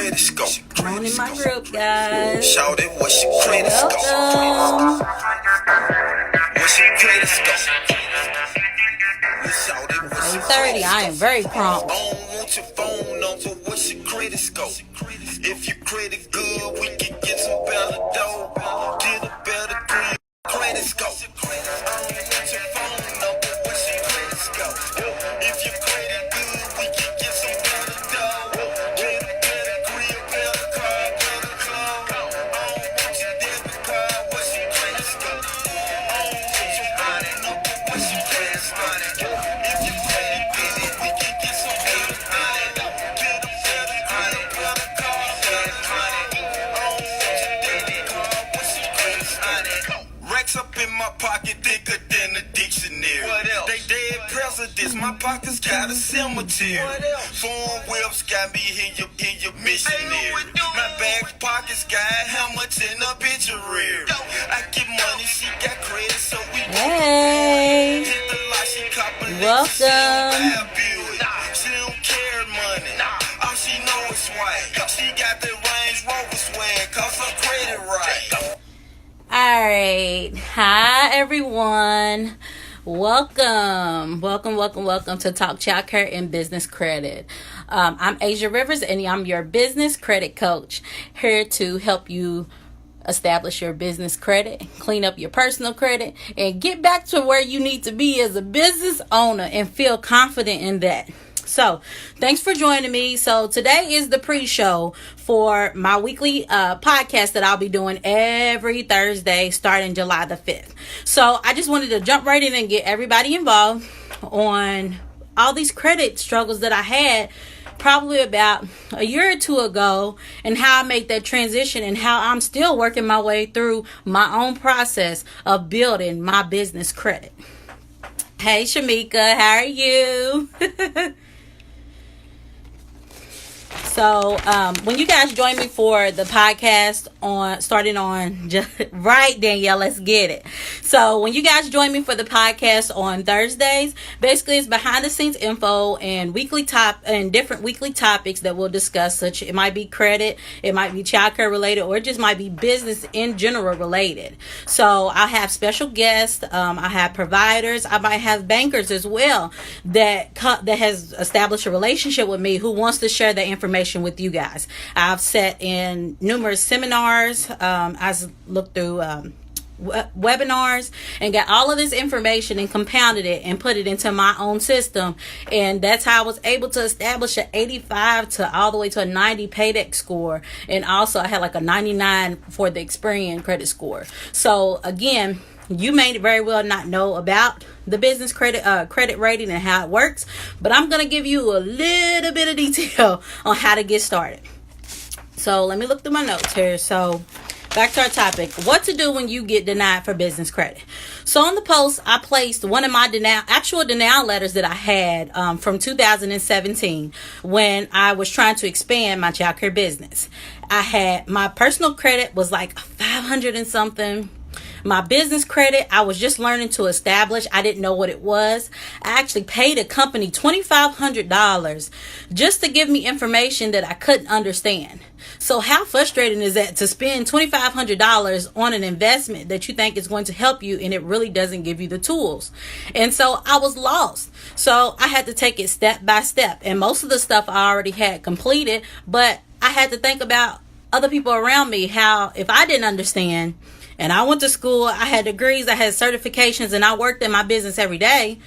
credit score? Come on in my group, guys. Shout it, what's your credit score? Welcome. What's your credit score? Shout it, what's your 8:30. I am very prompt. I don't want your phone number, what's your credit score? If your credit good, we can get some better dough. Get a better credit score. I don't want your phone number, what's your credit score? If your credit good, we can get some better dough. Get a better grill, better car, better clothes. I don't want your debit card, what's your credit score? I don't want your body number, what's your credit score? If your credit good, we can get some better dough. Get a better grill, better car, better clothes. I don't want your debit card, what's your credit score? Racks up in my pocket, thicker than a dictionary. What else? They dead presidents, my pockets got a cemetery. What else? Foreign whips got me in your missionary. My back pockets got how much in a obituary. I get money, she got credit, so we Hey. hit the lot, she cop a lick, Welcome. she don't buy a Buick. She don't care money, all she know is swag. She got the Range Rover swag, cause her credit right. All right. Hi, everyone. Welcome to Talk Child Care and Business Credit. I'm Asia Rivers, and I'm your business credit coach, here to help you establish your business credit, clean up your personal credit, and get back to where you need to be as a business owner and feel confident in that. So, thanks for joining me. So, today is the pre-show for my weekly podcast that I'll be doing every Thursday starting July the 5th. So, I just wanted to jump right in and get everybody involved on all these credit struggles that I had probably about a year or two ago, and how I made that transition, and how I'm still working my way through my own process of building my business credit. Hey, Shamika, how are you? So, when you guys join me for the podcast right, Danielle, let's get it. So, when you guys join me for the podcast on Thursdays, basically it's behind the scenes info and different weekly topics that we'll discuss, such it might be credit, it might be childcare related, or it just might be business in general related. So, I'll have special guests, I have providers, I might have bankers as well that has established a relationship with me who wants to share that information with you guys. I've sat in numerous seminars. I've looked through webinars and got all of this information and compounded it and put it into my own system, and that's how I was able to establish an 85 to all the way to a 90 paydex score, and also I had like a 99 for the Experian credit score. So again, you may very well not know about the business credit rating and how it works, but I'm going to give you a little bit of detail on how to get started. So let me look through my notes here. So back to our topic, what to do when you get denied for business credit. So on the post, I placed one of my actual denial letters that I had from 2017 when I was trying to expand my childcare business. I had my personal credit was like 500 and something. My business credit, I was just learning to establish. I didn't know what it was. I actually paid a company $2,500 just to give me information that I couldn't understand. So how frustrating is that to spend $2,500 on an investment that you think is going to help you, and it really doesn't give you the tools? And so I was lost. So I had to take it step by step. And most of the stuff I already had completed, but I had to think about other people around me, how if I didn't understand, and I went to school, I had degrees, I had certifications, and I worked in my business every day.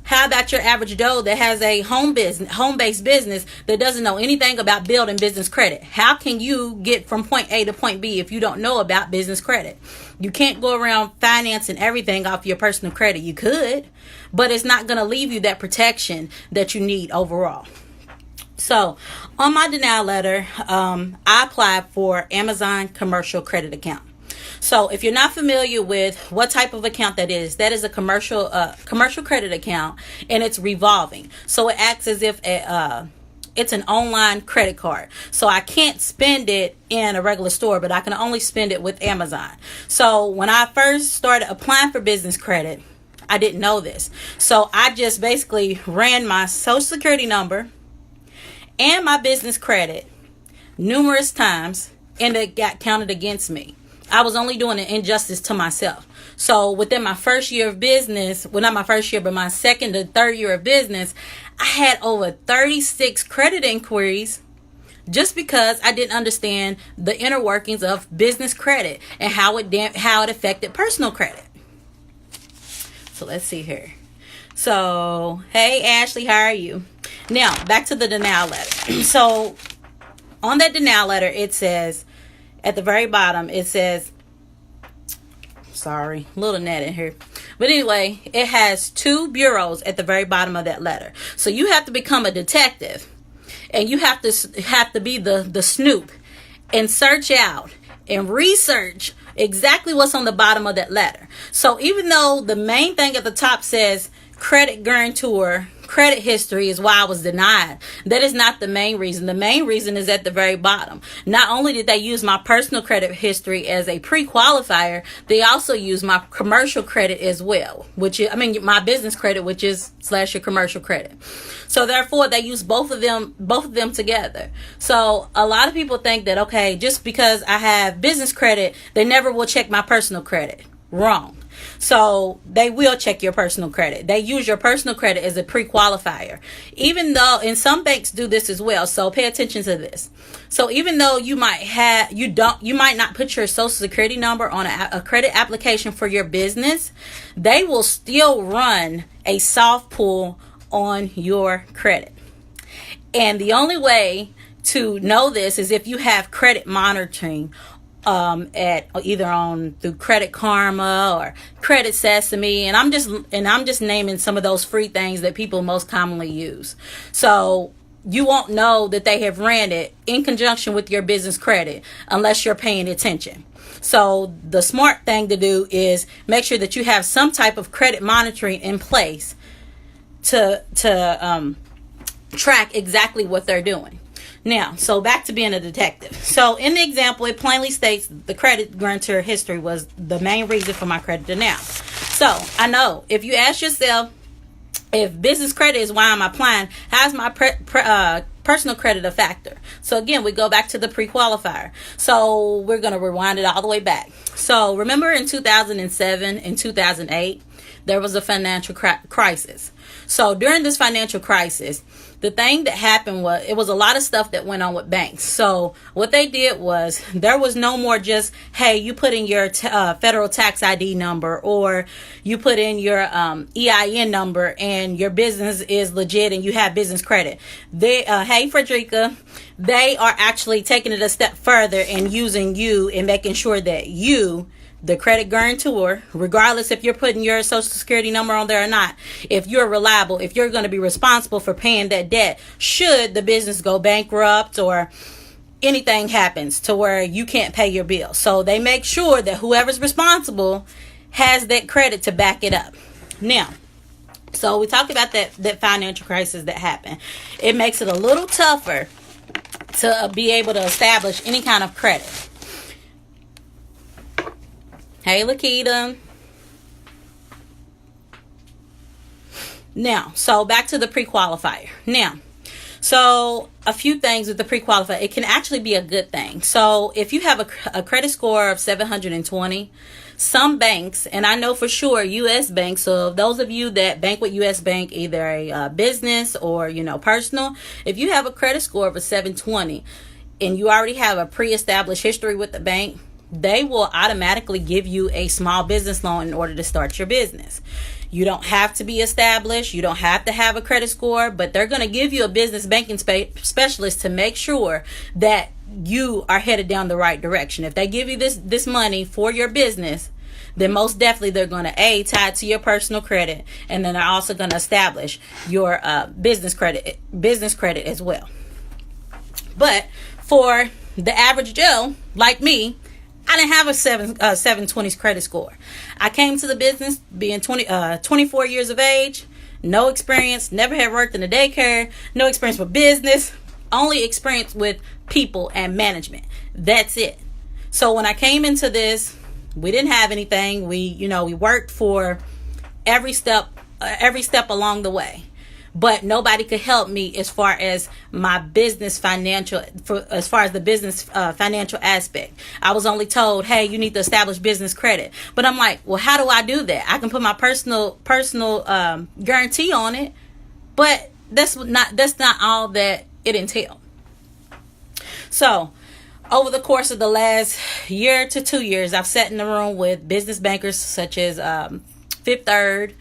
How about your average Joe that has a home-based business that doesn't know anything about building business credit? How can you get from point A to point B if you don't know about business credit? You can't go around financing everything off your personal credit. You could, but it's not going to leave you that protection that you need overall. So on my denial letter, I applied for Amazon commercial credit account. So if you're not familiar with what type of account that is a commercial credit account, and it's revolving. So it acts as if it's an online credit card. So I can't spend it in a regular store, but I can only spend it with Amazon. So when I first started applying for business credit, I didn't know this. So I just basically ran my social security number and my business credit numerous times, and it got counted against me. I was only doing an injustice to myself. So within my first year of business, well, not my first year, but my second to third year of business, I had over 36 credit inquiries just because I didn't understand the inner workings of business credit and how it affected personal credit. So let's see here. So, hey Ashley, how are you? Now, back to the denial letter. So, on that denial letter, it says, at the very bottom, it says, sorry, little net in here. But anyway, it has 2 bureaus at the very bottom of that letter. So you have to become a detective, and you have to be the snoop and search out and research exactly what's on the bottom of that letter. So even though the main thing at the top says credit guarantor, credit history is why I was denied, that is not the main reason. The main reason is at the very bottom. Not only did they use my personal credit history as a pre-qualifier, they also used my commercial credit as well, my business credit, which is / your commercial credit. So therefore, they use both of them together. So a lot of people think that, okay, just because I have business credit, they never will check my personal credit. Wrong. So they will check your personal credit. They use your personal credit as a pre-qualifier, even though, and some banks do this as well. So pay attention to this. So even though you might not put your social security number on a credit application for your business, they will still run a soft pull on your credit. And the only way to know this is if you have credit monitoring at either through Credit Karma or Credit Sesame, and I'm just naming some of those free things that people most commonly use. So you won't know that they have ran it in conjunction with your business credit unless you're paying attention. So the smart thing to do is make sure that you have some type of credit monitoring in place to track exactly what they're doing. Now, so back to being a detective. So in the example, it plainly states the credit guarantor history was the main reason for my credit denial. So I know if you ask yourself, if business credit is why I'm applying, how's my personal credit a factor? So again, we go back to the pre-qualifier. So we're going to rewind it all the way back. So remember in 2007 and 2008, there was a financial crisis. So during this financial crisis, the thing that happened was it was a lot of stuff that went on with banks. So what they did was there was no more just, hey, you put in your federal tax ID number or you put in your EIN number and your business is legit and you have business credit. Hey, Frederica, they are actually taking it a step further and using you and making sure that you, the credit guarantor, regardless if you're putting your social security number on there or not, if you're reliable, if you're going to be responsible for paying that debt, should the business go bankrupt or anything happens to where you can't pay your bill. So they make sure that whoever's responsible has that credit to back it up. Now, so we talked about that financial crisis that happened. It makes it a little tougher to be able to establish any kind of credit. Hey, Lakita. Now, so back to the pre-qualifier. Now, so a few things with the pre-qualifier. It can actually be a good thing. So if you have a credit score of 720, some banks, and I know for sure U.S. banks, so those of you that bank with U.S. Bank, either a business or, personal, if you have a credit score of a 720 and you already have a pre-established history with the bank, they will automatically give you a small business loan in order to start your business. You don't have to be established. You don't have to have a credit score, but they're going to give you a business banking specialist to make sure that you are headed down the right direction. If they give you this money for your business, then most definitely they're going to tie it to your personal credit, and then they're also going to establish your business credit as well. But for the average Joe like me, I didn't have a 720s credit score. I came to the business being 24 years of age, no experience, never had worked in a daycare, no experience with business, only experience with people and management. That's it. So when I came into this, we didn't have anything. We worked for every step along the way. but nobody could help me as far as my business financial, as far as the business financial aspect. I was only told, hey, you need to establish business credit. But I'm like, well, how do I do that? I can put my personal guarantee on it, but that's not all that it entails. So over the course of the last year to 2 years, I've sat in the room with business bankers such as Fifth Third,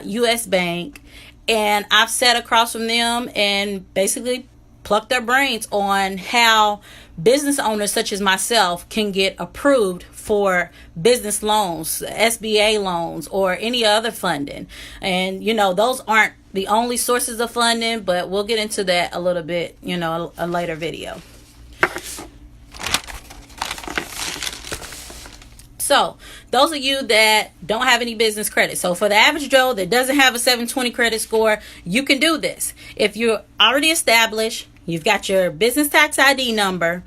U.S. Bank, and I've sat across from them and basically plucked their brains on how business owners such as myself can get approved for business loans, SBA loans, or any other funding. And, those aren't the only sources of funding, but we'll get into that a little bit, a later video. So those of you that don't have any business credit, so for the average Joe that doesn't have a 720 credit score, you can do this. If you're already established, you've got your business tax ID number,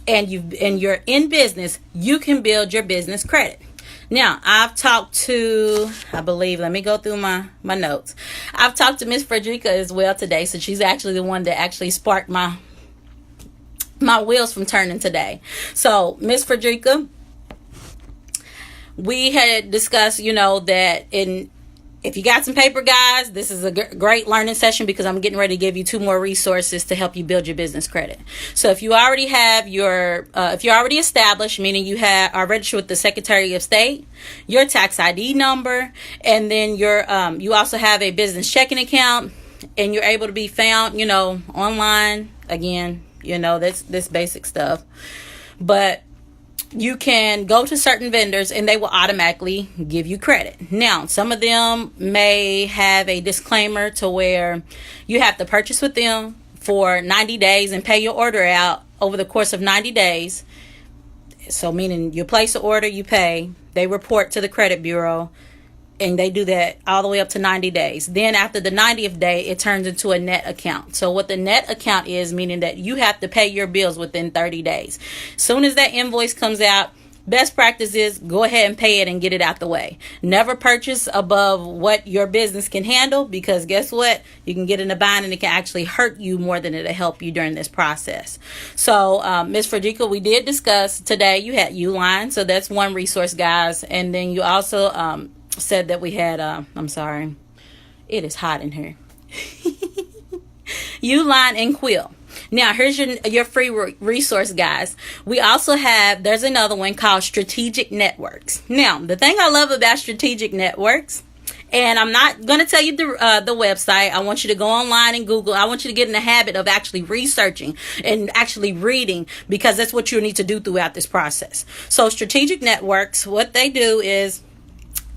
and you're in business, you can build your business credit. Now, I've talked to, I believe, let me go through my notes. I've talked to Miss Frederica as well today, so she's actually the one that actually sparked my wheels from turning today. So, Miss Frederica, we had discussed, that if you got some paper, guys, this is a great learning session because I'm getting ready to give you 2 more resources to help you build your business credit. So if you already have if you're already established, meaning you are registered with the Secretary of State, your tax ID number, and then you also have a business checking account, and you're able to be found, online. Again, that's this basic stuff, but you can go to certain vendors and they will automatically give you credit. Now, some of them may have a disclaimer to where you have to purchase with them for 90 days and pay your order out over the course of 90 days. So meaning you place an order, you pay, they report to the credit bureau, and they do that all the way up to 90 days. Then after the 90th day, it turns into a net account. So what the net account is, meaning that you have to pay your bills within 30 days. Soon as that invoice comes out, best practice is go ahead and pay it and get it out the way. Never purchase above what your business can handle, because guess what? You can get in a bind and it can actually hurt you more than it'll help you during this process. So Ms. Frederica, we did discuss today, you had Uline. So that's one resource, guys. And then you also said that we had I'm sorry, it is hot in here. Uline and Quill. Now here's your free resource, guys. We also have, there's another one called Strategic Networks. Now the thing I love about Strategic Networks, and I'm not going to tell you the website. I want you to go online and Google. I want you to get in the habit of actually researching and actually reading, because that's what you need to do throughout this process. So Strategic Networks, what they do is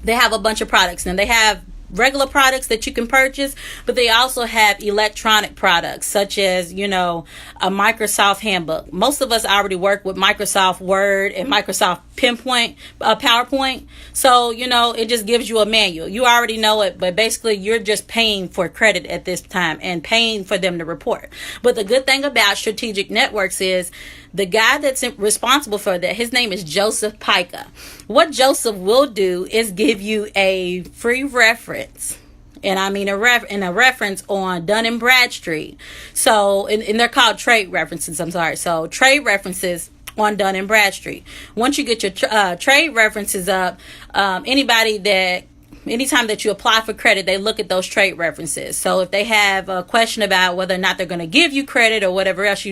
they have a bunch of products. Now they have regular products that you can purchase, but they also have electronic products such as, a Microsoft handbook. Most of us already work with Microsoft Word and Microsoft PowerPoint. So, it just gives you a manual. You already know it, but basically you're just paying for credit at this time and paying for them to report. But the good thing about Strategic Networks is the guy that's responsible for that, his name is Joseph Pica. What Joseph will do is give you a free reference, and I mean a reference on Dun & Bradstreet. So, and they're called trade references. I'm sorry. So, trade references on Dun & Bradstreet. Once you get your trade references up, anytime that you apply for credit, they look at those trade references. So if they have a question about whether or not they're going to give you credit or whatever else,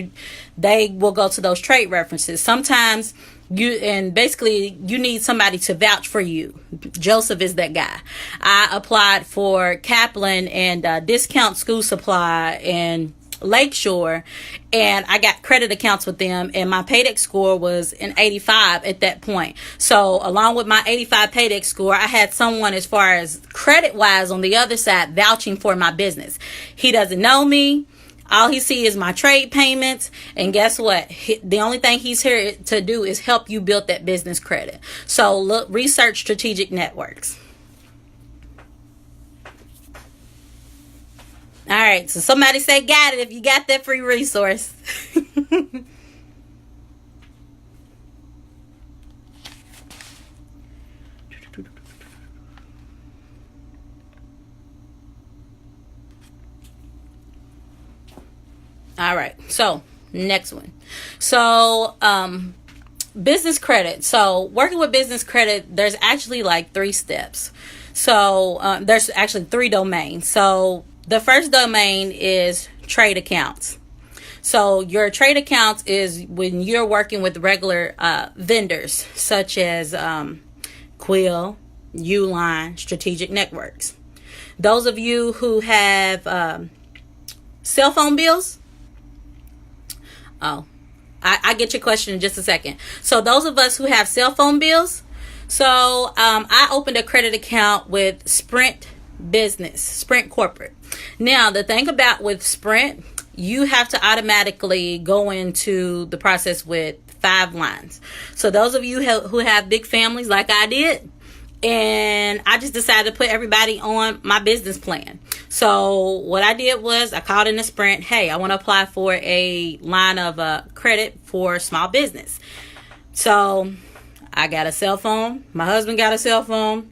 they will go to those trade references. Sometimes you need somebody to vouch for you. Joseph is that guy. I applied for Kaplan and Discount School Supply and Lakeshore, and I got credit accounts with them, and my Paydex score was an 85 at that point. So along with my 85 Paydex score, I had someone as far as credit wise on the other side vouching for my business. He doesn't know me. All he sees is my trade payments, and guess what? The only thing he's here to do is help you build that business credit. So research Strategic Networks. All right, so somebody say got it if you got that free resource. All right. So next one. So business credit. So working with business credit, there's actually like 3 steps. So there's actually 3 domains. So the first domain is trade accounts. So your trade accounts is when you're working with regular vendors such as Quill, Uline, Strategic Networks. Those of you who have cell phone bills, oh, I get your question in just a second. So those of us who have cell phone bills, so I opened a credit account with Sprint Business, Sprint Corporate. Now, the thing about with Sprint, you have to automatically go into the process with 5 lines. So those of you who have big families like I did, and I just decided to put everybody on my business plan. So what I did was I called in the Sprint, hey, I want to apply for a line of credit for small business. So I got a cell phone. My husband got a cell phone.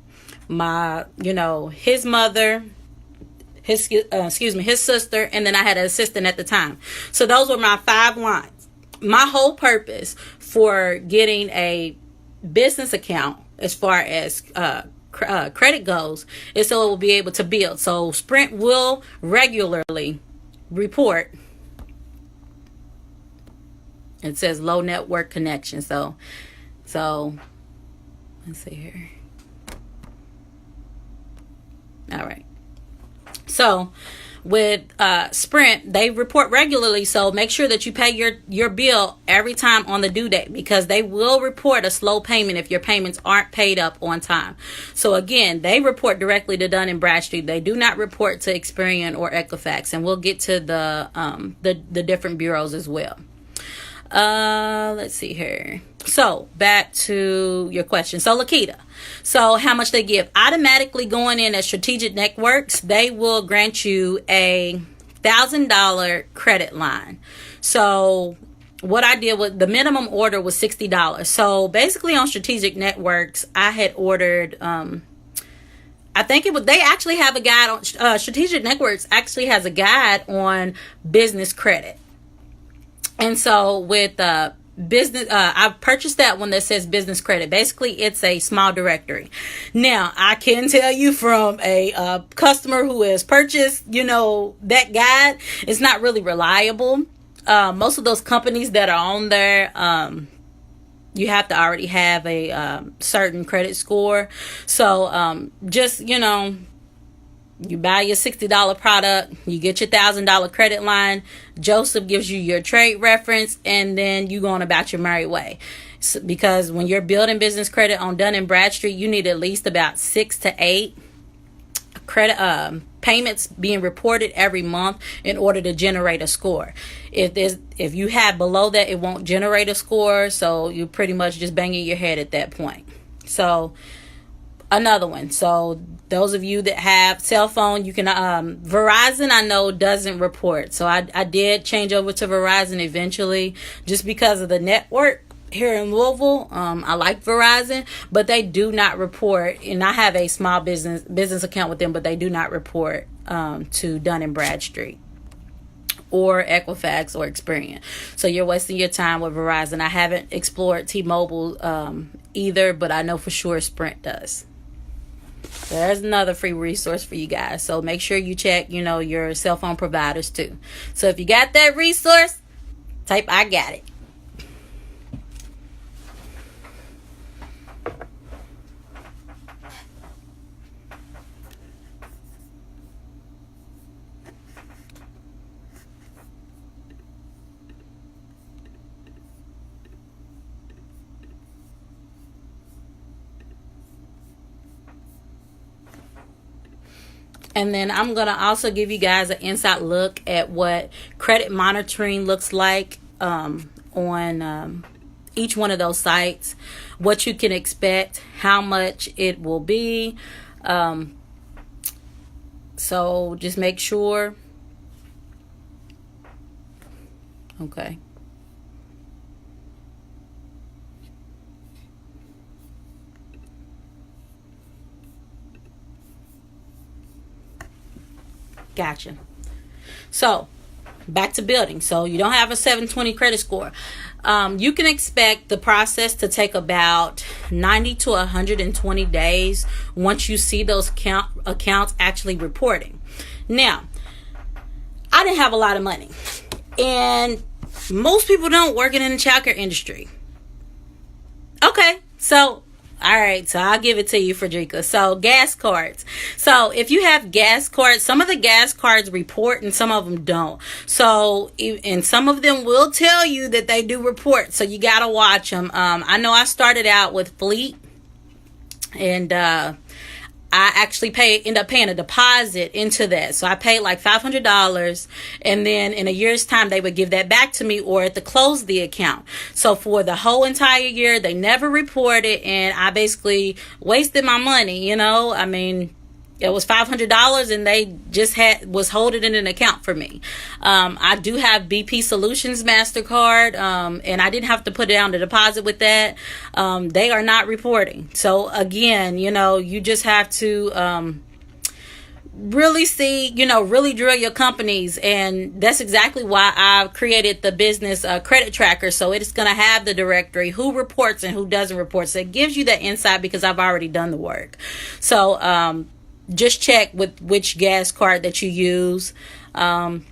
His mother, his sister, and then I had an assistant at the time. So those were my 5 lines. My whole purpose for getting a business account as far as credit goes is so it will be able to build. So Sprint will regularly report. It says low network connection. So let's see here. All right. So with Sprint, they report regularly, so make sure that you pay your bill every time on the due date, because they will report a slow payment if your payments aren't paid up on time. So again, they report directly to Dun & Bradstreet. They do not report to Experian or Equifax, and we'll get to the different bureaus as well. Let's see here. So back to your question. So Lakita, so how much they give? Automatically going in at Strategic Networks, they will grant you a $1,000 credit line. So what I did was the minimum order was $60. So basically on Strategic Networks, I had ordered I think it was, they actually have a guide on Strategic Networks actually has a guide on business credit. And so with business, I purchased that one that says business credit. Basically, it's a small directory. Now, I can tell you from a customer who has purchased, that guide, it's not really reliable. Most of those companies that are on there, you have to already have a certain credit score. So just, you buy your $60 product, you get your $1,000 credit line, Joseph gives you your trade reference, and then you go on about your merry way. So, because when you're building business credit on Dun & Bradstreet, you need at least about 6 to 8 credit payments being reported every month in order to generate a score. If you have below that, it won't generate a score, so you're pretty much just banging your head at that point. So another one. So those of you that have cell phone, you can Verizon, I know, doesn't report. So I did change over to Verizon eventually just because of the network here in Louisville. I like Verizon, but they do not report. And I have a small business account with them, but they do not report to Dun & Bradstreet or Equifax or Experian. So you're wasting your time with Verizon. I haven't explored T-Mobile either, but I know for sure Sprint does. There's another free resource for you guys. So make sure you check, your cell phone providers too. So if you got that resource, type I got it. And then I'm going to also give you guys an inside look at what credit monitoring looks like on each one of those sites, what you can expect, how much it will be. So just make sure. Okay. Gotcha. So back to building. So you don't have a 720 credit score. You can expect the process to take about 90 to 120 days once you see those accounts actually reporting. Now, I didn't have a lot of money, and most people don't working in the childcare industry. Okay, so all right, so I'll give it to you, Frederica. So gas cards. So if you have gas cards, some of the gas cards report and some of them don't. So, and some of them will tell you that they do report. So you got to watch them. I know I started out with Fleet, and I actually end up paying a deposit into that. So I paid like $500, and then in a year's time, they would give that back to me or at the close of the account. So for the whole entire year, they never reported, and I basically wasted my money, you know. I mean, it was $500 and they just was holding in an account for me. I do have BP Solutions MasterCard, and I didn't have to put down the deposit with that. They are not reporting. So again, you know, you just have to really see, you know, really drill your companies. And that's exactly why I created the business credit tracker. So it's going to have the directory, who reports and who doesn't report. So it gives you that insight because I've already done the work. So, just check with which gas card that you use. And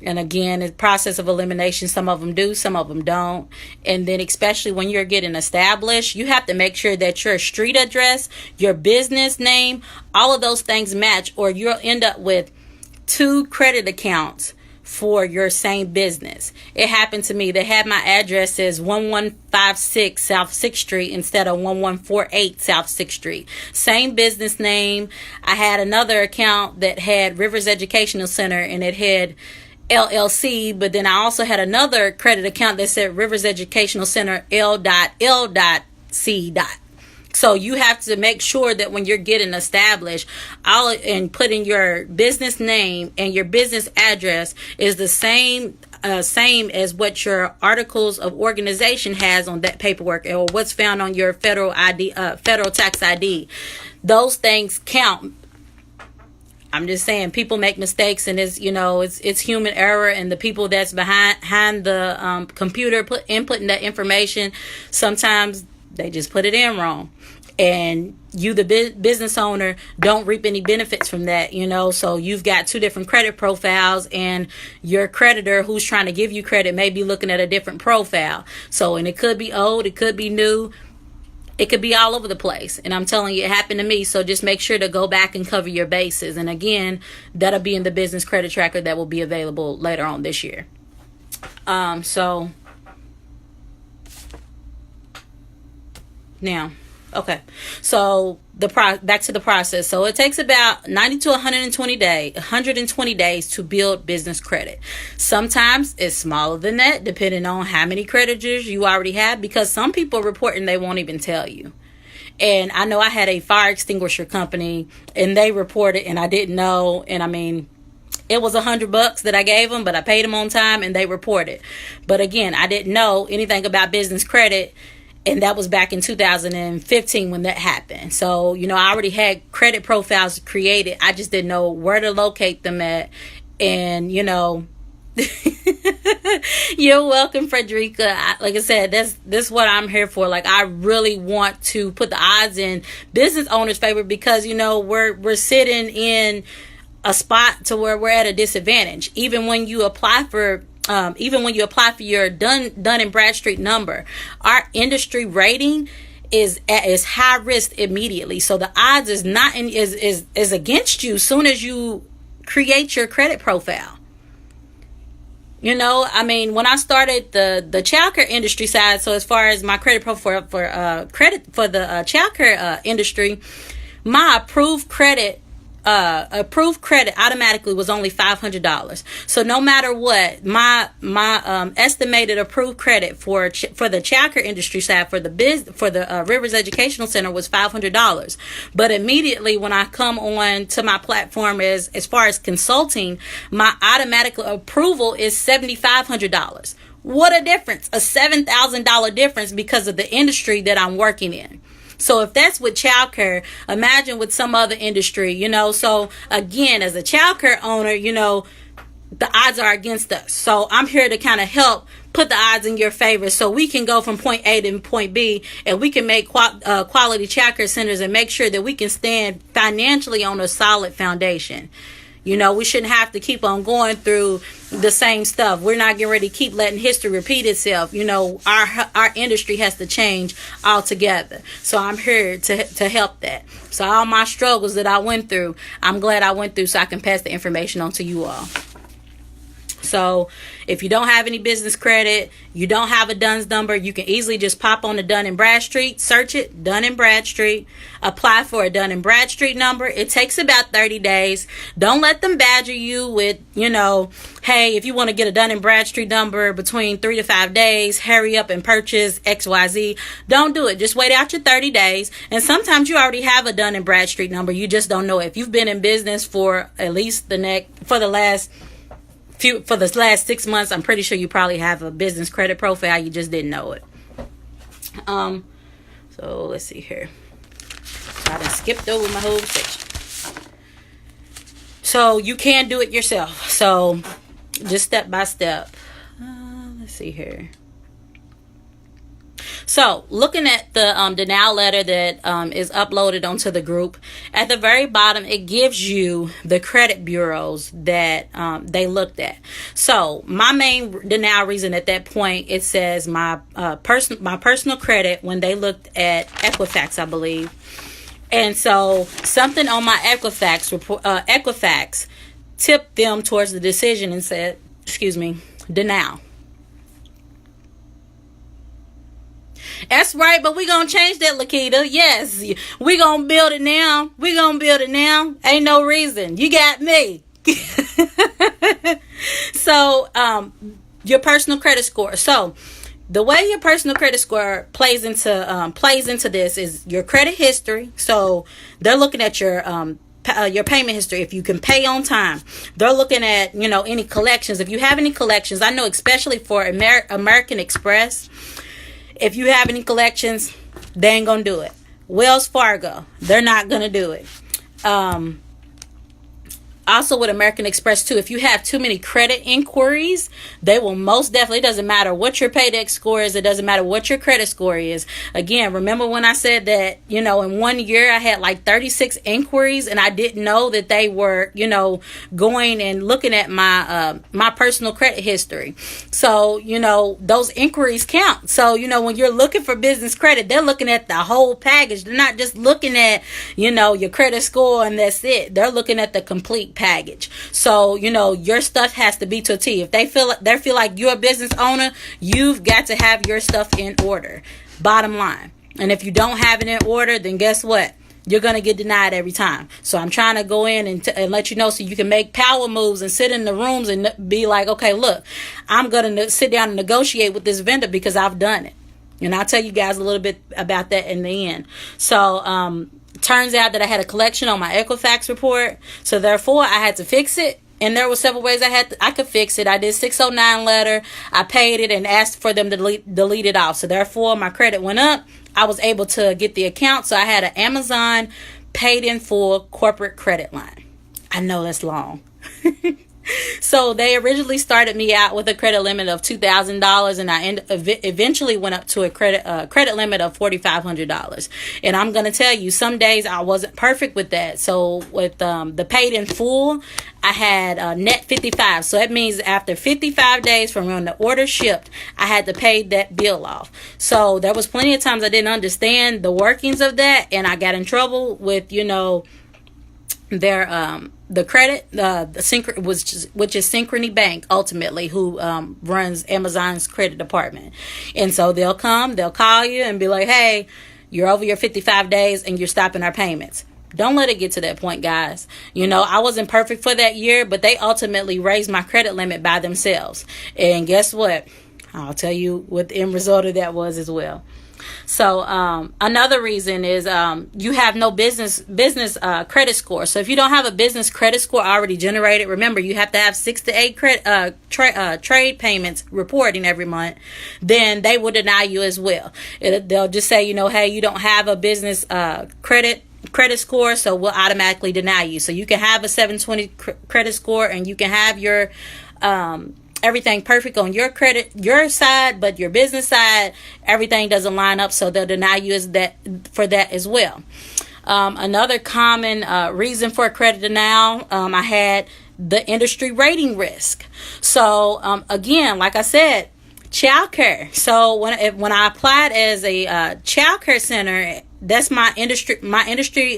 again, the process of elimination, some of them do, some of them don't. And then especially when you're getting established, you have to make sure that your street address, your business name, all of those things match, or you'll end up with 2 credit accounts for your same business. It happened to me. They had my address as 1156 South 6th Street instead of 1148 South 6th Street. Same business name. I had another account that had Rivers Educational Center and it had LLC, but then I also had another credit account that said Rivers Educational Center L.L.C. So you have to make sure that when you're getting established, and putting your business name and your business address is the same as what your articles of organization has on that paperwork, or what's found on your federal tax ID. Those things count. I'm just saying, people make mistakes, and it's human error, and the people that's behind the computer inputting that information, sometimes they just put it in wrong, and you, the business owner, don't reap any benefits from that, you know. So you've got 2 different credit profiles, and your creditor who's trying to give you credit may be looking at a different profile. So, and it could be old, it could be new, it could be all over the place. And I'm telling you, it happened to me. So just make sure to go back and cover your bases. And again, that'll be in the business credit tracker that will be available later on this year. So now, okay. So back to the process. So it takes about 90 to 120 days to build business credit. Sometimes it's smaller than that, depending on how many creditors you already have, because some people report and they won't even tell you. And I know I had a fire extinguisher company and they reported and I didn't know. And I mean, it was $100 that I gave them, but I paid them on time and they reported. But again, I didn't know anything about business credit. And that was back in 2015 when that happened. So, you know, I already had credit profiles created. I just didn't know where to locate them at. And, you know, you're welcome, Frederica. Like I said, this what I'm here for. Like, I really want to put the odds in business owners' favor, because, you know, we're sitting in a spot to where we're at a disadvantage. Even when you apply for your Dun and Bradstreet number, our industry rating is high risk immediately. So the odds is not is against you soon as you create your credit profile. You know, I mean, when I started the childcare industry side, so as far as my credit profile for credit for the childcare industry, my approved credit automatically was only $500. So no matter what, my estimated approved credit for the childcare industry side for the Rivers Educational Center was $500. But immediately when I come on to my platform as far as consulting, my automatic approval is $7,500. What a difference! A $7,000 difference because of the industry that I'm working in. So if that's with childcare, imagine with some other industry, you know. So again, as a childcare owner, you know, the odds are against us. So I'm here to kind of help put the odds in your favor so we can go from point A to point B, and we can make quality child care centers and make sure that we can stand financially on a solid foundation. You know, we shouldn't have to keep on going through the same stuff. We're not getting ready to keep letting history repeat itself. You know, our industry has to change altogether. So I'm here to help that. So all my struggles that I went through, I'm glad I went through so I can pass the information on to you all. So if you don't have any business credit, you don't have a DUNS number, you can easily just pop on the Dun & Bradstreet, search it, Dun & Bradstreet, apply for a Dun & Bradstreet number. It takes about 30 days. Don't let them badger you with, you know, hey, if you want to get a Dun & Bradstreet number between 3 to 5 days, hurry up and purchase XYZ. Don't do it. Just wait out your 30 days. And sometimes you already have a Dun & Bradstreet number. You just don't know it. If you've been in business for at least for the last 6 months, I'm pretty sure you probably have a business credit profile. You just didn't know it. So let's see here. So I done skipped over my whole section. So you can do it yourself. So just step by step. Let's see here. So looking at the denial letter that is uploaded onto the group, at the very bottom it gives you the credit bureaus that they looked at. So my main denial reason at that point, it says my personal credit when they looked at Equifax, I believe. And so something on my Equifax report, Equifax tipped them towards the decision and said, denial. That's right, but we're going to change that, Lakita. Yes, we're going to build it now. We're going to build it now. Ain't no reason. You got me. So, your personal credit score. So, the way your personal credit score plays into this is your credit history. So, they're looking at your payment history. If you can pay on time, they're looking at, you know, any collections. If you have any collections, I know especially for American Express, if you have any collections, they ain't gonna do it. Wells Fargo, they're not gonna do it. Also with American Express too, if you have too many credit inquiries, they will most definitely, it doesn't matter what your paydex score is, it doesn't matter what your credit score is. Again, remember when I said that, you know, in 1 year I had like 36 inquiries and I didn't know that they were, you know, going and looking at my personal credit history. So, you know, those inquiries count. So, you know, when you're looking for business credit, they're looking at the whole package. They're not just looking at, you know, your credit score and that's it. They're looking at the complete package. So, you know, your stuff has to be to a T. If they feel like you're a business owner, you've got to have your stuff in order. Bottom line. And if you don't have it in order, then guess what? You're going to get denied every time. So I'm trying to go in and let you know so you can make power moves and sit in the rooms and be like, okay, look, I'm going to sit down and negotiate with this vendor because I've done it. And I'll tell you guys a little bit about that in the end. So, turns out that I had a collection on my Equifax report, so therefore I had to fix it. And there were several ways I could fix it. I did 609 letter, I paid it and asked for them to delete it off. So therefore my credit went up. I was able to get the account, so I had an Amazon paid in full corporate credit line. I know that's long. So they originally started me out with a credit limit of $2,000, and I eventually went up to a credit limit of $4,500. And I'm gonna tell you, some days I wasn't perfect with that. So with the paid in full, I had net 55. So that means after 55 days from when the order shipped, I had to pay that bill off. So there was plenty of times I didn't understand the workings of that, and I got in trouble with, you know, their the credit which is Synchrony Bank ultimately, who runs Amazon's credit department. And so they'll call you and be like, hey, you're over your 55 days and you're stopping our payments. Don't let it get to that point, guys. You know, I wasn't perfect for that year, but they ultimately raised my credit limit by themselves. And guess what? I'll tell you what the end result of that was as well. So another reason is you have no business credit score. So if you don't have a business credit score already generated, remember you have to have 6 to 8 trade payments reporting every month. Then they will deny you as well. They'll just say, you know, hey, you don't have a business credit credit score, so we'll automatically deny you. So you can have a 720 credit score, and you can have your everything perfect on your side, but your business side, everything doesn't line up, so they'll deny you for that as well. Another common reason for a credit denial, I had the industry rating risk. So again, like I said, childcare. So when I applied as a childcare center, that's my industry. My industry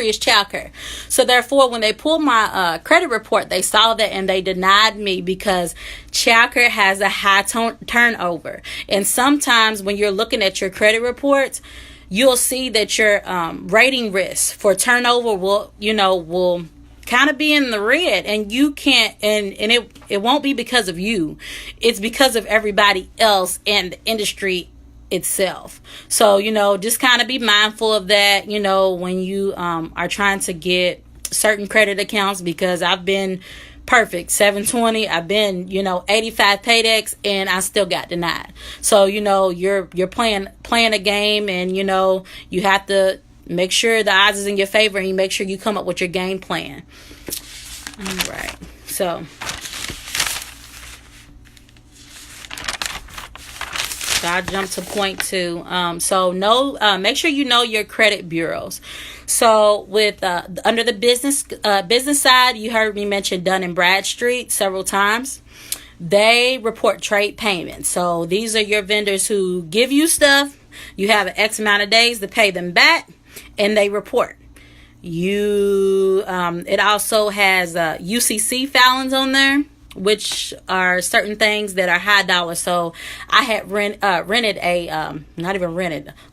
is childcare. So therefore, when they pulled my credit report, they saw that and they denied me because childcare has a high turnover. And sometimes when you're looking at your credit reports, you'll see that your rating risk for turnover will kind of be in the red, and you can't, and it won't be because of you. It's because of everybody else and the industry itself. So, just kind of be mindful of that, when you are trying to get certain credit accounts, because I've been perfect 720, I've been 85 paydex, and I still got denied. So you're playing a game, and you have to make sure the odds is in your favor, and you make sure you come up with your game plan. All right, so I jumped to point 2. Make sure you know your credit bureaus. So with under the business side, you heard me mention Dun & Bradstreet several times. They report trade payments. So these are your vendors who give you stuff. You have an X amount of days to pay them back, and they report. It also has UCC filings on there, which are certain things that are high dollar. So I had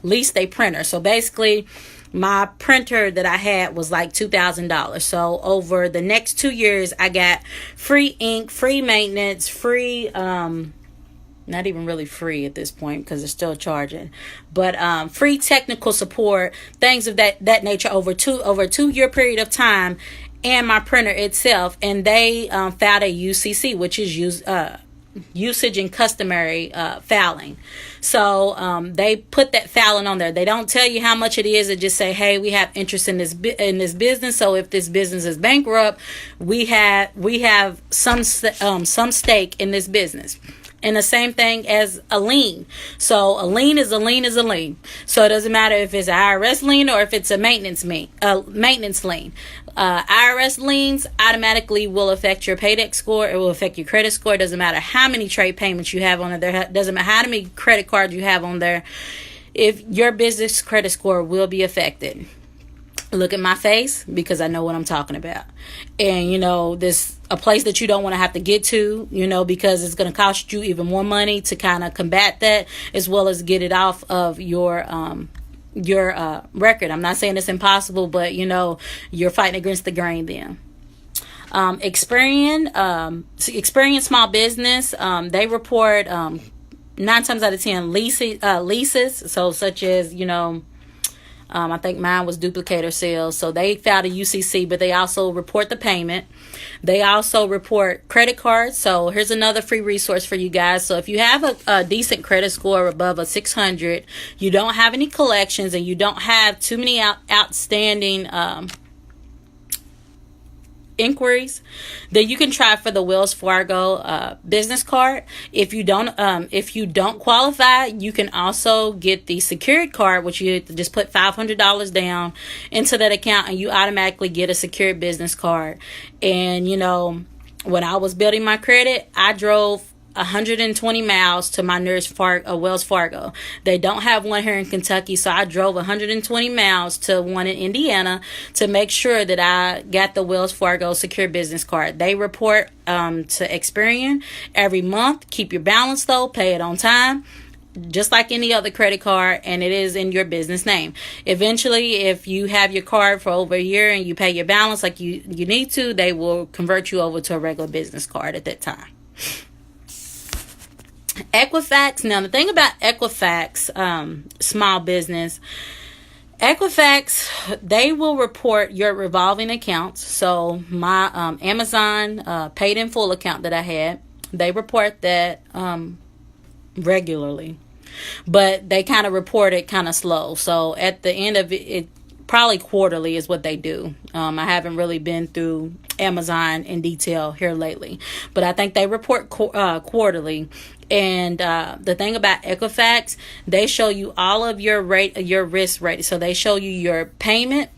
leased a printer. So basically, my printer that I had was like $2,000. So over the next 2 years, I got free ink, free maintenance, free, not even really free at this point because they're still charging, but free technical support, things of that nature over a 2-year period of time, and my printer itself. And they filed a UCC, which is usage and customary filing. So they put that filing on there. They don't tell you how much it is. They just say, hey, we have interest in this business. So if this business is bankrupt, we have some stake in this business. And the same thing as a lien. So a lien is a lien. So it doesn't matter if it's an IRS lien or if it's a maintenance lien. IRS liens automatically will affect your paydex score. It will affect your credit score. It doesn't matter how many trade payments you have on there. It doesn't matter how many credit cards you have on there. If your business credit score will be affected. Look at my face, because I know what I'm talking about. And this a place that you don't want to have to get to, because it's going to cost you even more money to kind of combat that, as well as get it off of your record. I'm not saying it's impossible, but you're fighting against the grain then. Experian Small Business, they report 9 times out of 10 leases. So such as I think mine was duplicator sales. So they filed a UCC, but they also report the payment. They also report credit cards. So here's another free resource for you guys. So if you have a decent credit score above a 600, you don't have any collections, and you don't have too many outstanding inquiries, then you can try for the Wells Fargo business card. If you don't qualify, you can also get the secured card, which you just put $500 down into that account, and you automatically get a secured business card. And when I was building my credit, I drove 120 miles to my nearest Wells Fargo. They don't have one here in Kentucky, so I drove 120 miles to one in Indiana to make sure that I got the Wells Fargo secure business card. They report to Experian every month. Keep your balance though, pay it on time, just like any other credit card, and it is in your business name. Eventually, if you have your card for over a year and you pay your balance like you need to, they will convert you over to a regular business card at that time. Equifax. Now, the thing about Equifax, small business, Equifax, they will report your revolving accounts. So my Amazon paid in full account that I had, they report that regularly. but they kind of report it kind of slow. So at the end of it, probably quarterly is what they do. I haven't really been through Amazon in detail here lately, but I think they report quarterly. And the thing about Equifax, they show you all of your risk rate. So they show you your payment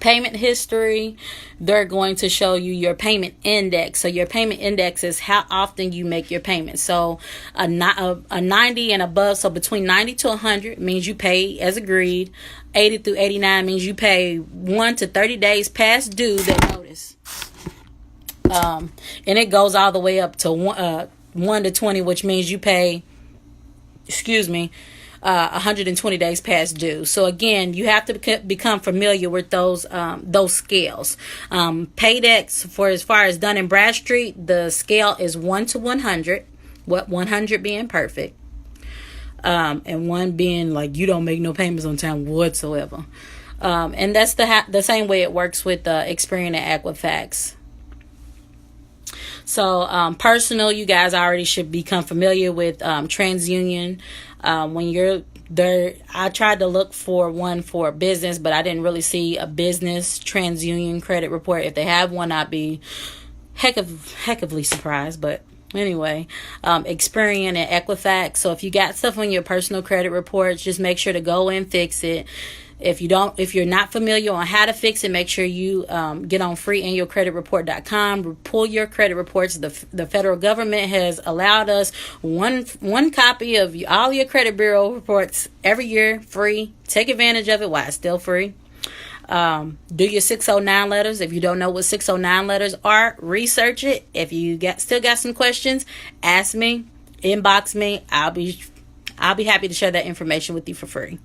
history. They're going to show you your payment index. So your payment index is how often you make your payments. So a 90 and above, so between 90 to 100 means you pay as agreed. 80 through 89 means you pay 1 to 30 days past due that notice. And it goes all the way up to 1 to 20, which means you pay 120 days past due. So again, you have to become familiar with those scales. Paydex, for as far as Dun and Bradstreet, the scale is 1 to 100. 100 being perfect, and 1 being like you don't make no payments on time whatsoever. And that's the same way it works with Experian and Equifax. So personal, you guys already should become familiar with TransUnion. When you're there, I tried to look for one for business, but I didn't really see a business TransUnion credit report. If they have one, I'd be heckily surprised. But anyway, Experian and Equifax. So if you got stuff on your personal credit reports, just make sure to go and fix it. If you're not familiar on how to fix it, make sure you get on freeannualcreditreport.com. Pull your credit reports. The federal government has allowed us one copy of all your credit bureau reports every year, free. Take advantage of it while it's still free. Do your 609 letters. If you don't know what 609 letters are, research it. If you still got some questions, ask me, inbox me. I'll be happy to share that information with you for free.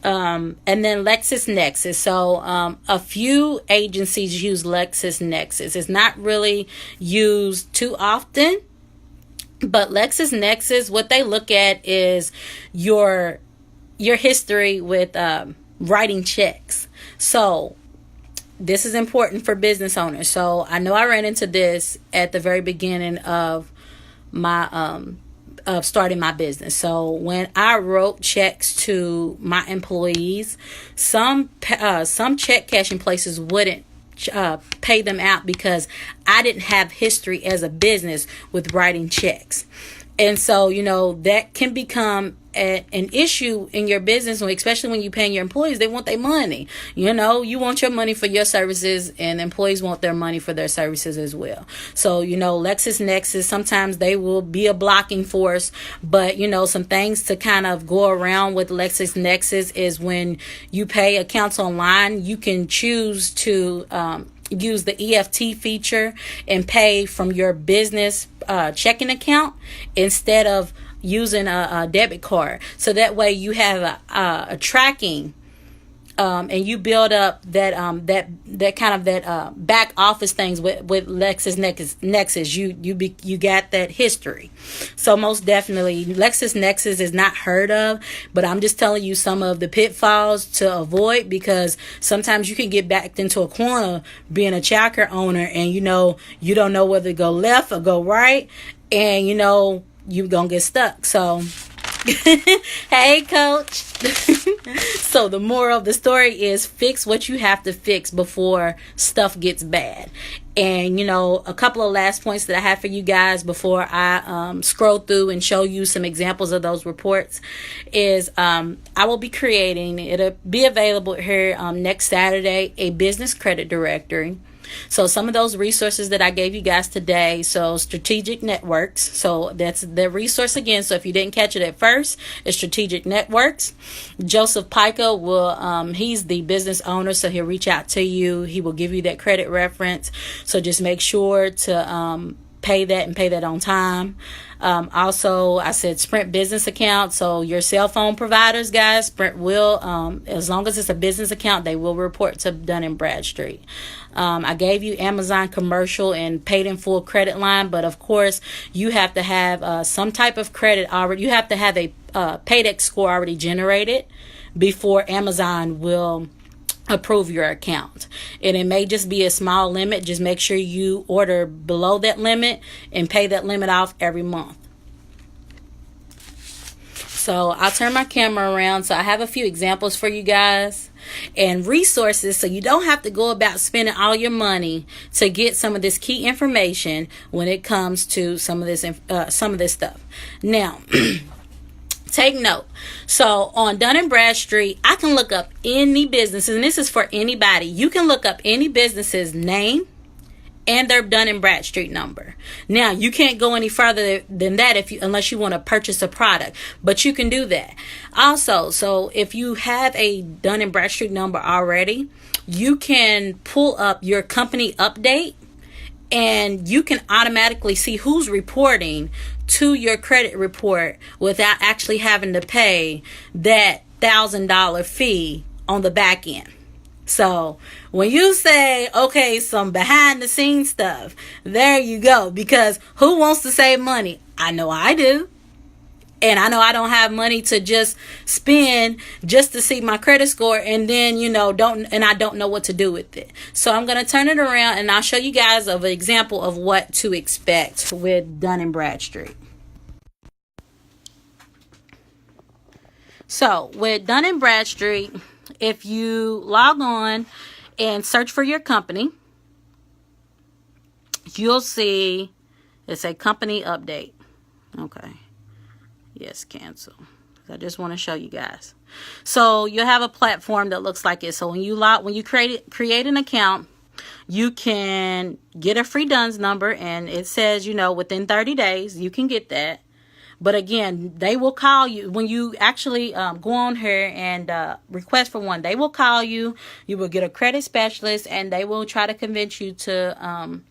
And then LexisNexis. So a few agencies use LexisNexis. It's not really used too often, but LexisNexis, what they look at is your history with writing checks. So this is important for business owners. So I know I ran into this at the very beginning of my of starting my business. So when I wrote checks to my employees, some check cashing places wouldn't pay them out because I didn't have history as a business with writing checks. And so, that can become an issue in your business, especially when you're paying your employees. They want their money. You want your money for your services, and employees want their money for their services as well. So, LexisNexis, sometimes they will be a blocking force, but, some things to kind of go around with LexisNexis is when you pay accounts online, you can choose to use the EFT feature and pay from your business checking account instead of using a debit card. So that way you have a tracking, and you build up that back office things with LexisNexis. You got that history. So most definitely LexisNexis is not heard of, but I'm just telling you some of the pitfalls to avoid, because sometimes you can get backed into a corner being a childcare owner, and you don't know whether to go left or go right, and you're gonna get stuck. So hey, coach. So the moral of the story is fix what you have to fix before stuff gets bad. And a couple of last points that I have for you guys before I scroll through and show you some examples of those reports is I will be creating, it'll be available here next Saturday, a business credit directory. So some of those resources that I gave you guys today, so Strategic Networks, so that's the resource again. So if you didn't catch it at first, it's Strategic Networks. Joseph Pica he's the business owner, so he'll reach out to you. He will give you that credit reference. So just make sure to pay that on time. Also, I said Sprint business account. So your cell phone providers, guys, Sprint will, as long as it's a business account, they will report to Dun & Bradstreet. I gave you Amazon commercial and paid in full credit line, but of course you have to have some type of credit already. You have to have a Paydex score already generated before Amazon will approve your account. And it may just be a small limit. Just make sure you order below that limit and pay that limit off every month. So I'll turn my camera around. So I have a few examples for you guys and resources, so you don't have to go about spending all your money to get some of this key information when it comes to some of this stuff. Now, take note. So on Dun & Bradstreet, I can look up any businesses, and this is for anybody. You can look up any business's name and their Dun & Bradstreet number. Now, you can't go any further than that unless you want to purchase a product, but you can do that. Also, so if you have a Dun & Bradstreet number already, you can pull up your company update, and you can automatically see who's reporting to your credit report without actually having to pay that $1,000 fee on the back end. So when you say, okay, some behind the scenes stuff, there you go. Because who wants to save money? I know I do. And I know I don't have money to just spend just to see my credit score, and then, I don't know what to do with it. So I'm going to turn it around, and I'll show you guys an example of what to expect with Dun & Bradstreet. So with Dun & Bradstreet, if you log on and search for your company, you'll see it's a company update. Okay. Yes, cancel. I just want to show you guys. So you'll have a platform that looks like it. So when you create an account, you can get a free DUNS number, and it says, within 30 days, you can get that. But again, they will call you when you actually go on here and request for one. They will call you. You will get a credit specialist, and they will try to convince you to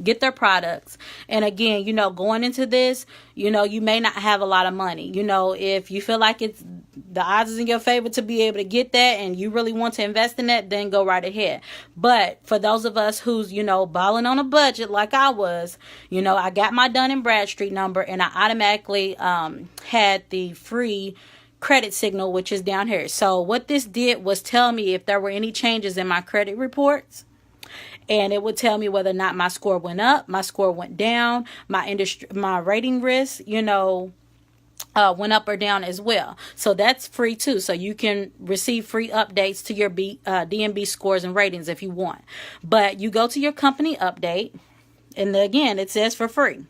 get their products. And again, going into this, you may not have a lot of money. If you feel like the odds is in your favor to be able to get that, and you really want to invest in that, then go right ahead. But for those of us who's, balling on a budget like I was, I got my Dun & Bradstreet number, and I automatically had the free credit signal, which is down here. So what this did was tell me if there were any changes in my credit reports. And it would tell me whether or not my score went up, my score went down, my rating risk, went up or down as well. So that's free too. So you can receive free updates to your D&B scores and ratings if you want. But you go to your company update, and again, it says for free.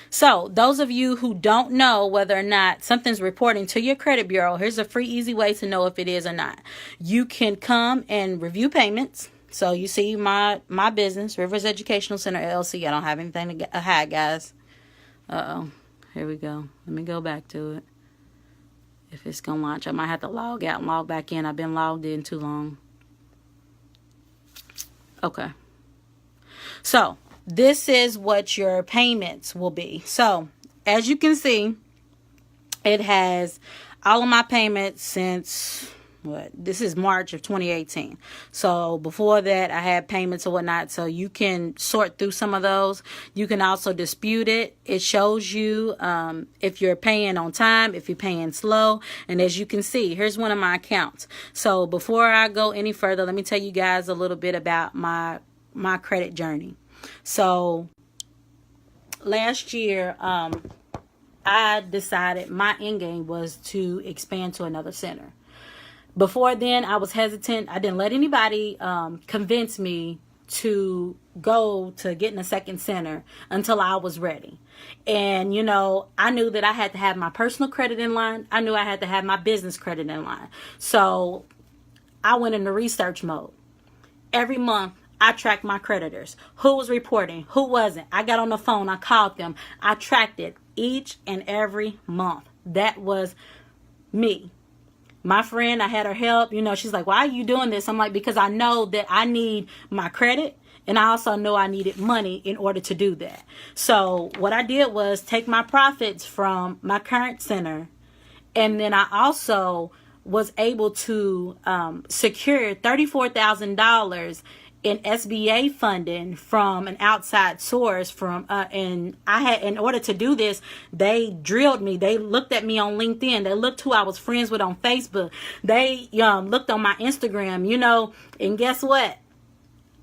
So those of you who don't know whether or not something's reporting to your credit bureau, here's a free, easy way to know if it is or not. You can come and review payments. So you see my business, Rivers Educational Center, LLC. I don't have anything to hide, guys. Uh-oh. Here we go. Let me go back to it. If it's going to launch, I might have to log out and log back in. I've been logged in too long. Okay. So this is what your payments will be. So as you can see, it has all of my payments since... this is March of 2018. So before that, I had payments or whatnot. So you can sort through some of those. You can also dispute it. It shows you if you're paying on time, if you're paying slow. And as you can see, here's one of my accounts. So before I go any further, let me tell you guys a little bit about my credit journey. So last year, I decided my end game was to expand to another center. Before then, I was hesitant. I didn't let anybody convince me to go to getting a second center until I was ready. And, I knew that I had to have my personal credit in line. I knew I had to have my business credit in line. So I went into research mode. Every month, I tracked my creditors. Who was reporting? Who wasn't? I got on the phone. I called them. I tracked it each and every month. That was me. My friend, I had her help. She's like, why are you doing this? I'm like, because I know that I need my credit, and I also know I needed money in order to do that. So what I did was take my profits from my current center, and then I also was able to secure $34,000 in SBA funding from an outside source and I had, in order to do this, they drilled me. They looked at me on LinkedIn. They looked who I was friends with on Facebook. They looked on my Instagram, and guess what?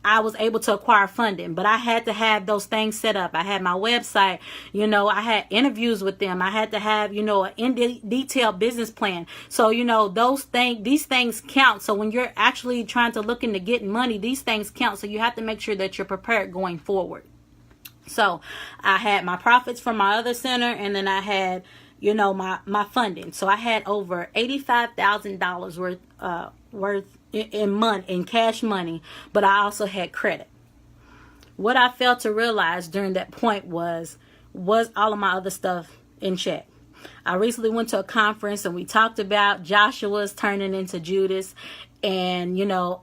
I was able to acquire funding, but I had to have those things set up. I had my website, I had interviews with them. I had to have, an in-detailed business plan. So, these things count. So when you're actually trying to look into getting money, these things count. So you have to make sure that you're prepared going forward. So I had my profits from my other center, and then I had, my funding. So I had over $85,000 worth in cash money, but I also had credit. What I failed to realize during that point was all of my other stuff in check. I recently went to a conference and we talked about Joshua's turning into Judas, and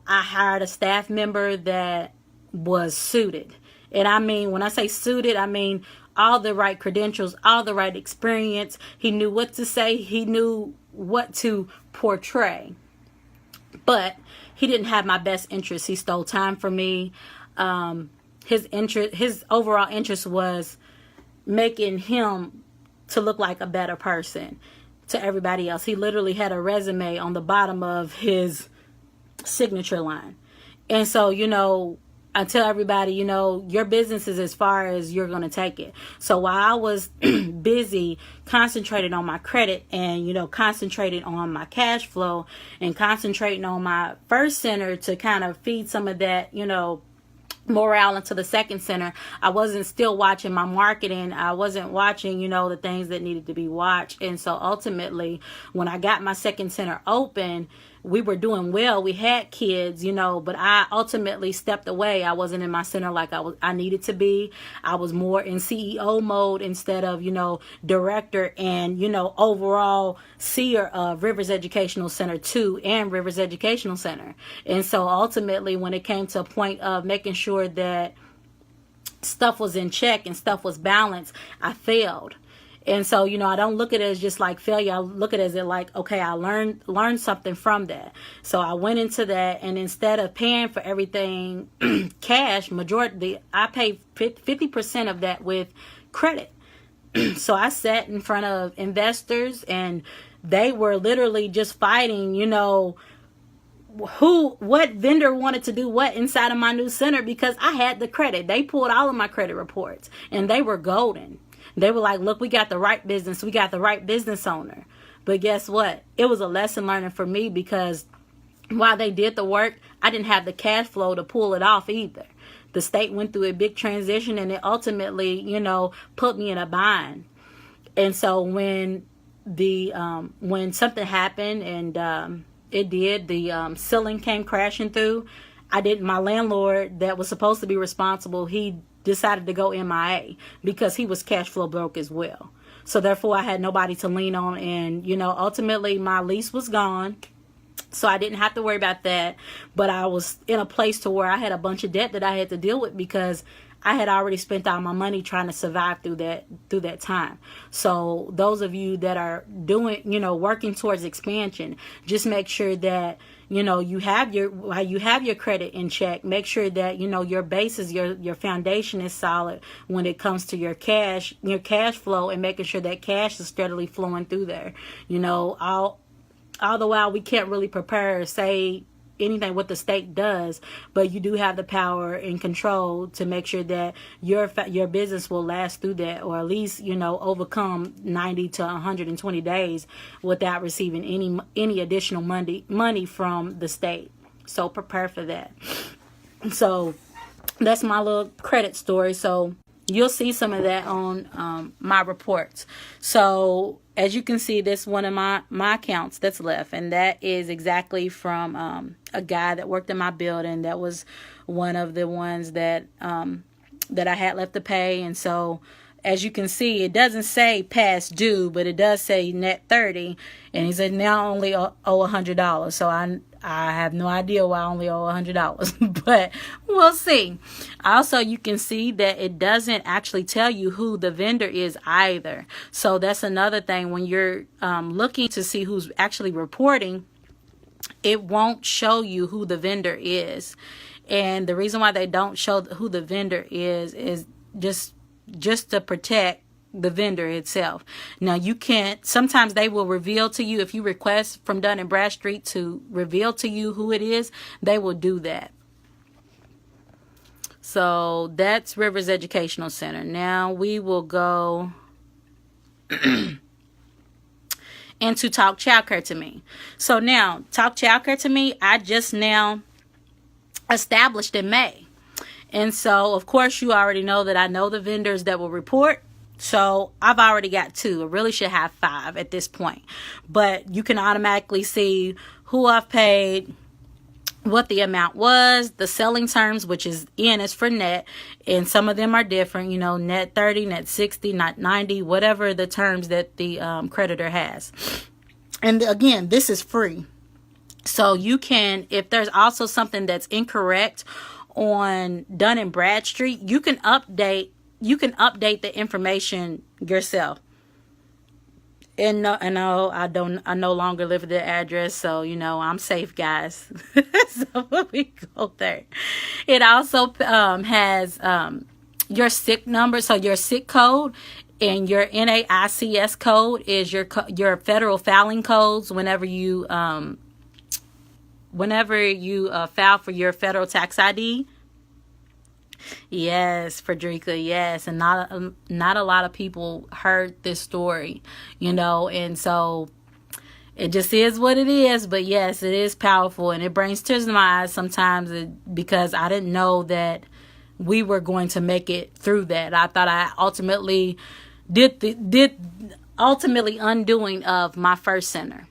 I hired a staff member that was suited. And I mean, when I say suited, I mean all the right credentials, all the right experience. He knew what to say, he knew what to portray. But he didn't have my best interest. He stole time from me. His overall interest was making him to look like a better person to everybody else. He literally had a resume on the bottom of his signature line. And so, I tell everybody, your business is as far as you're going to take it. So while I was busy concentrating on my credit and, concentrating on my cash flow and concentrating on my first center to kind of feed some of that, morale into the second center, I wasn't still watching my marketing. I wasn't watching, the things that needed to be watched. And so ultimately, when I got my second center open, we were doing well. We had kids, but I ultimately stepped away. I wasn't in my center like I needed to be. I was more in CEO mode instead of, director and, overall seer of Rivers Educational Center 2 and Rivers Educational Center. And so ultimately, when it came to a point of making sure that stuff was in check and stuff was balanced, I failed. And so, I don't look at it as just like failure. I look at it as like, okay, I learned something from that. So I went into that, and instead of paying for everything cash, I paid 50% of that with credit. So I sat in front of investors, and they were literally just fighting, what vendor wanted to do what inside of my new center, because I had the credit. They pulled all of my credit reports, and they were golden. They were like, look, we got the right business. We got the right business owner. But guess what? It was a lesson learning for me, because while they did the work, I didn't have the cash flow to pull it off either. The state went through a big transition, and it ultimately, put me in a bind. And so when something happened, and it did, the ceiling came crashing through, my landlord that was supposed to be responsible, he decided to go MIA because he was cash flow broke as well. So therefore I had nobody to lean on, and ultimately my lease was gone, so I didn't have to worry about that. But I was in a place to where I had a bunch of debt that I had to deal with, because I had already spent all my money trying to survive through that time. So those of you that are doing, working towards expansion, just make sure that you have your credit in check. Make sure that your basis, your foundation is solid when it comes to your cash flow, and making sure that cash is steadily flowing through there. All the while we can't really prepare, say, anything what the state does, but you do have the power and control to make sure that your business will last through that, or at least overcome 90 to 120 days without receiving any additional money from the state. So prepare for that. So that's my little credit story. So you'll see some of that on my reports. So as you can see, this one of my accounts that's left, and that is exactly from a guy that worked in my building. That was one of the ones that I had left to pay. And so as you can see, it doesn't say past due, but it does say net 30, and he said now I only owe $100. So I have no idea why I only owe $100, but we'll see. Also, you can see that it doesn't actually tell you who the vendor is either. So that's another thing. When you're looking to see who's actually reporting, it won't show you who the vendor is. And the reason why they don't show who the vendor is just to protect the vendor itself. Now you can't, sometimes they will reveal to you, if you request from Dun and Bradstreet to reveal to you who it is, they will do that. So that's Rivers Educational Center. Now we will go into Talk Child Care to Me. So now, Talk Child Care to Me, I just now established in May. And so, of course, you already know that I know the vendors that will report. So I've already got 2. I really should have 5 at this point. But you can automatically see who I've paid, what the amount was, the selling terms, which is N is for net, and some of them are different, net 30, net 60, net 90, whatever the terms that the creditor has. And again, this is free. So you can, if there's also something that's incorrect on Dun & Bradstreet, you can update the information yourself. And no, I no longer live at the address, so I'm safe, guys. So we go there. It also has your SIC number, so your SIC code and your NAICS code is your federal filing codes whenever you file for your federal tax ID. Yes, Frederica, yes. And not a lot of people heard this story, and so it just is what it is. But yes, it is powerful, and it brings tears to my eyes sometimes because I didn't know that we were going to make it through that. I thought I ultimately did undoing of my first center.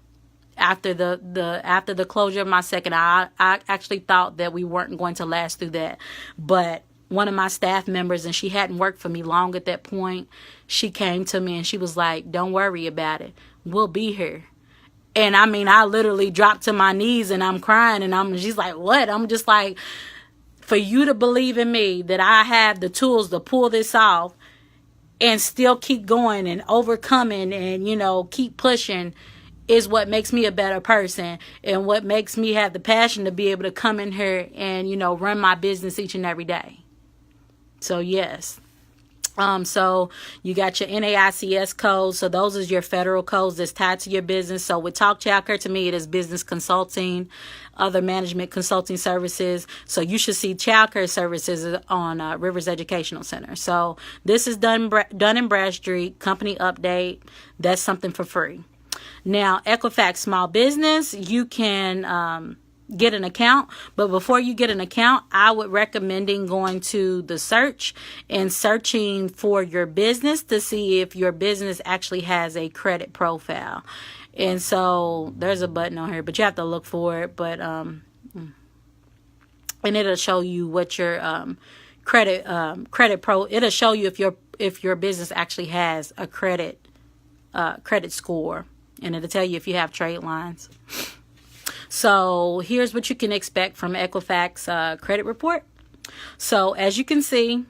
After the closure of my second, I actually thought that we weren't going to last through that. But one of my staff members, and she hadn't worked for me long at that point, she came to me and she was like, "Don't worry about it. We'll be here." And I mean, I literally dropped to my knees and I'm crying, and she's like, "What?" I'm just like, for you to believe in me that I have the tools to pull this off and still keep going and overcoming and, keep pushing is what makes me a better person and what makes me have the passion to be able to come in here and, run my business each and every day. So, yes. So you got your NAICS codes. So those are your federal codes that's tied to your business. So with Talk Child Care to Me, it is business consulting, other management consulting services. So you should see child care services on Rivers Educational Center. So this is Dun & Bradstreet company update. That's something for free. Now, Equifax Small Business, you can get an account, but before you get an account, I would recommend going to the search and searching for your business to see if your business actually has a credit profile. And so there's a button on here, but you have to look for it. But and it'll show you what your it'll show you if your business actually has a credit score, and it'll tell you if you have trade lines. So here's what you can expect from Equifax credit report. So as you can see,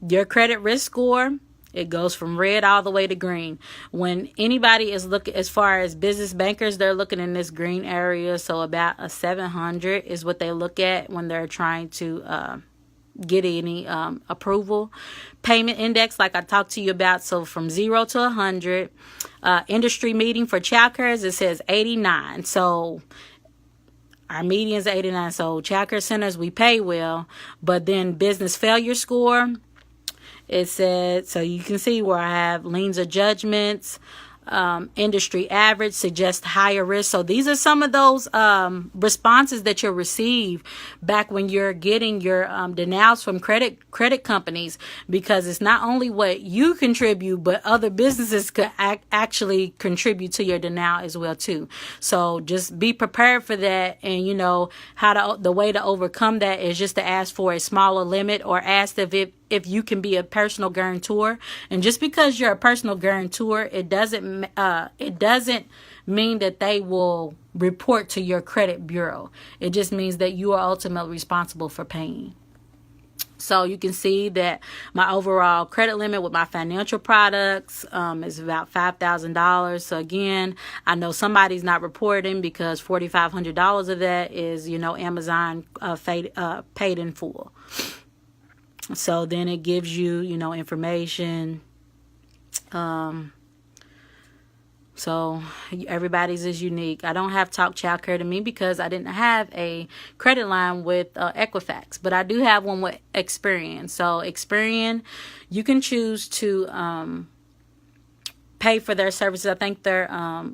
your credit risk score, it goes from red all the way to green. When anybody is looking, as far as business bankers, they're looking in this green area. So about a 700 is what they look at when they're trying to get any approval. Payment index, like I talked to you about, so from 0 to 100. Industry meeting for child care, it says 89. So our median is 89. So child care centers, we pay well. But then business failure score, it said, so you can see where I have liens or judgments. Industry average suggests higher risk. So these are some of those responses that you'll receive back when you're getting your denials from credit companies, because it's not only what you contribute, but other businesses could actually contribute to your denial as well too. So just be prepared for that, and the way to overcome that is just to ask for a smaller limit, or ask if you can be a personal guarantor. And just because you're a personal guarantor, it doesn't mean that they will report to your credit bureau. It just means that you are ultimately responsible for paying. So you can see that my overall credit limit with my financial products is about $5,000. So again, I know somebody's not reporting because $4,500 of that is, Amazon paid in full. So then it gives you, information. So everybody's is unique. I don't have Talk Child Care to me because I didn't have a credit line with Equifax, but I do have one with Experian. So Experian, you can choose to pay for their services. I think their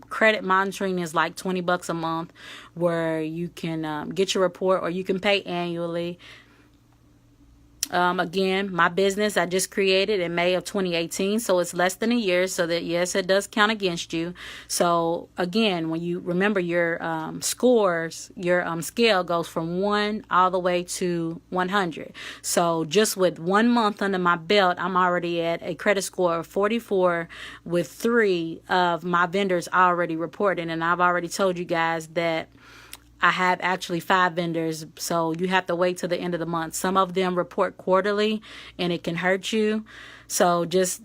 credit monitoring is like $20 a month, where you can get your report, or you can pay annually. Again, my business I just created in May of 2018, so it's less than a year, so that yes, it does count against you. So again, when you remember your scores, your scale goes from 1 all the way to 100. So just with 1 month under my belt, I'm already at a credit score of 44, with 3 of my vendors already reporting. And I've already told you guys that I have actually 5 vendors, so you have to wait till the end of the month. Some of them report quarterly, and it can hurt you. So just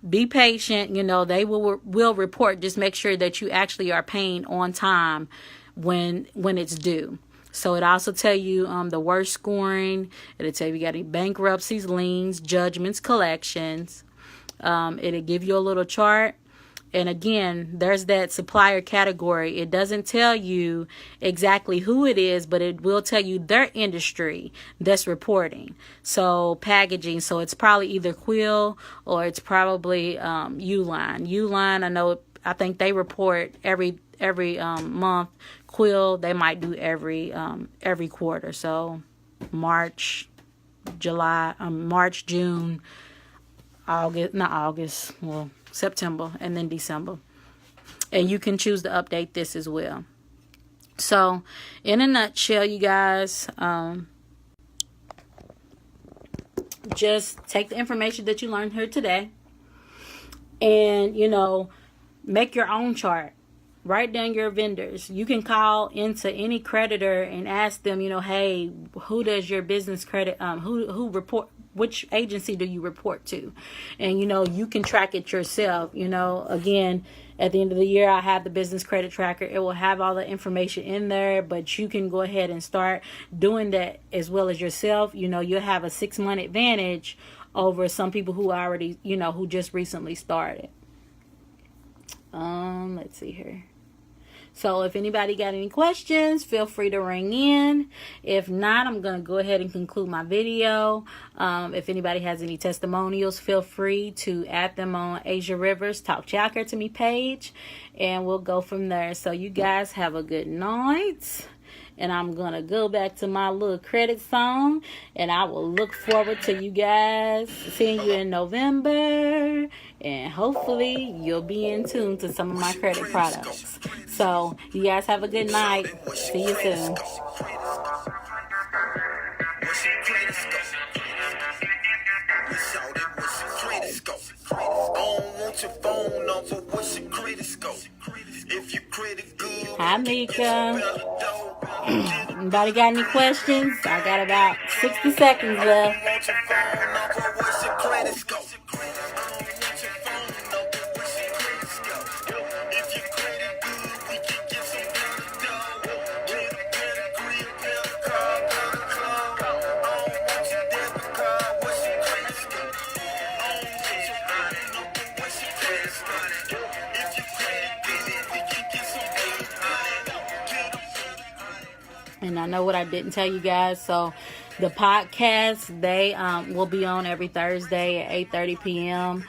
be patient. You know, they will report. Just make sure that you actually are paying on time when it's due. So it also tell you the worst scoring. It'll tell you got any bankruptcies, liens, judgments, collections. It'll give you a little chart. And again, there's that supplier category. It doesn't tell you exactly who it is, but it will tell you their industry that's reporting. So packaging, so it's probably either Quill or it's probably Uline. Uline, I think they report every month. Quill, they might do every quarter. So March, June, September, and then December. And you can choose to update this as well. So in a nutshell, you guys, just take the information that you learned here today and, make your own chart. Write down your vendors. You can call into any creditor and ask them, hey, who does your business credit, who report, which agency do you report to? And, you can track it yourself. Again, at the end of the year, I have the business credit tracker. It will have all the information in there, but you can go ahead and start doing that as well as yourself. You'll have a 6-month advantage over some people who already, who just recently started. Let's see here. So if anybody got any questions, feel free to ring in. If not, I'm going to go ahead and conclude my video. If anybody has any testimonials, feel free to add them on Asia Rivers Talk Child Care to Me page, and we'll go from there. So you guys have a good night. And I'm going to go back to my little credit song. And I will look forward to you guys seeing you in November. And hopefully you'll be in tune to some of my credit products. So you guys have a good night. See you soon. Hi, Mika. Anybody got any questions? I got about 60 seconds left. And I know what I didn't tell you guys. So the podcast, they will be on every Thursday at 8:30 p.m.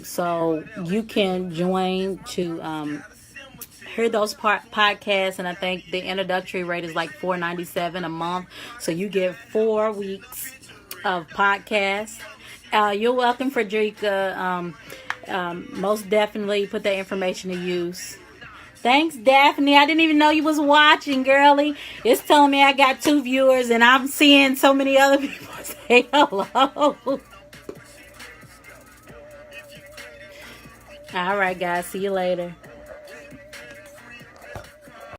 So you can join to hear those podcasts. And I think the introductory rate is like $4.97 a month. So you get 4 weeks of podcasts. You're welcome, Frederica. Most definitely put that information to use. Thanks, Daphne. I didn't even know you was watching, girly. It's telling me I got 2 viewers, and I'm seeing so many other people say hello. All right, guys. See you later.